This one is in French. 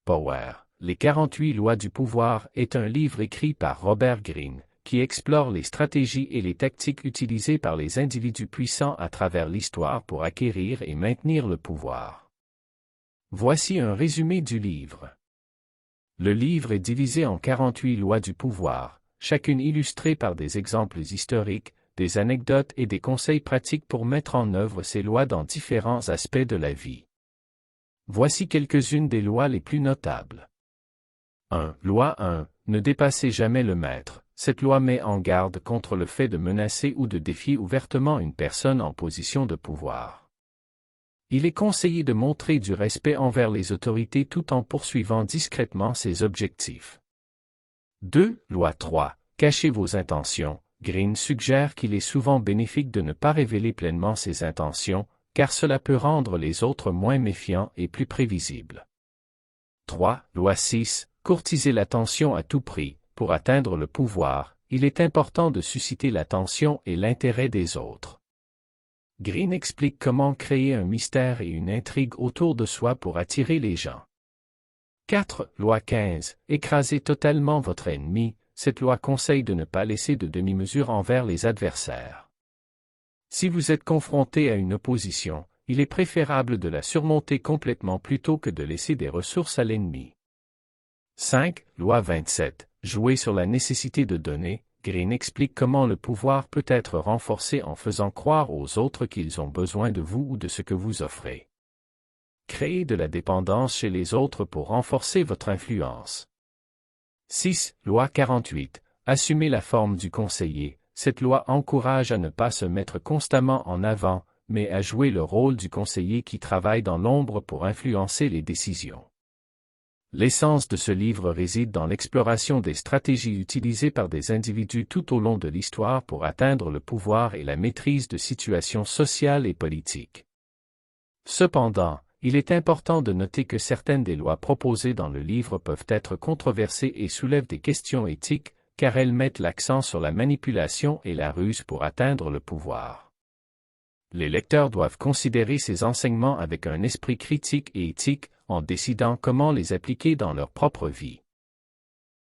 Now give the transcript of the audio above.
Power. Les 48 lois du pouvoir est un livre écrit par Robert Greene, qui explore les stratégies et les tactiques utilisées par les individus puissants à travers l'histoire pour acquérir et maintenir le pouvoir. Voici un résumé du livre. Le livre est divisé en 48 lois du pouvoir, chacune illustrée par des exemples historiques, des anecdotes et des conseils pratiques pour mettre en œuvre ces lois dans différents aspects de la vie. Voici quelques-unes des lois les plus notables. 1. Loi 1. Ne dépassez jamais le maître. Cette loi met en garde contre le fait de menacer ou de défier ouvertement une personne en position de pouvoir. Il est conseillé de montrer du respect envers les autorités tout en poursuivant discrètement ses objectifs. 2. Loi 3. Cachez vos intentions. Greene suggère qu'il est souvent bénéfique de ne pas révéler pleinement ses intentions, car cela peut rendre les autres moins méfiants et plus prévisibles. 3. Loi 6. Courtiser l'attention à tout prix. Pour atteindre le pouvoir, il est important de susciter l'attention et l'intérêt des autres. Greene explique comment créer un mystère et une intrigue autour de soi pour attirer les gens. 4. Loi 15. Écrasez totalement votre ennemi. Cette loi conseille de ne pas laisser de demi-mesure envers les adversaires. Si vous êtes confronté à une opposition, il est préférable de la surmonter complètement plutôt que de laisser des ressources à l'ennemi. 5. Loi 27. Jouer sur la nécessité de donner. Greene explique comment le pouvoir peut être renforcé en faisant croire aux autres qu'ils ont besoin de vous ou de ce que vous offrez. Créez de la dépendance chez les autres pour renforcer votre influence. 6. Loi 48. Assumez la forme du conseiller. Cette loi encourage à ne pas se mettre constamment en avant, mais à jouer le rôle du conseiller qui travaille dans l'ombre pour influencer les décisions. L'essence de ce livre réside dans l'exploration des stratégies utilisées par des individus tout au long de l'histoire pour atteindre le pouvoir et la maîtrise de situations sociales et politiques. Cependant, il est important de noter que certaines des lois proposées dans le livre peuvent être controversées et soulèvent des questions éthiques, car elles mettent l'accent sur la manipulation et la ruse pour atteindre le pouvoir. Les lecteurs doivent considérer ces enseignements avec un esprit critique et éthique, en décidant comment les appliquer dans leur propre vie.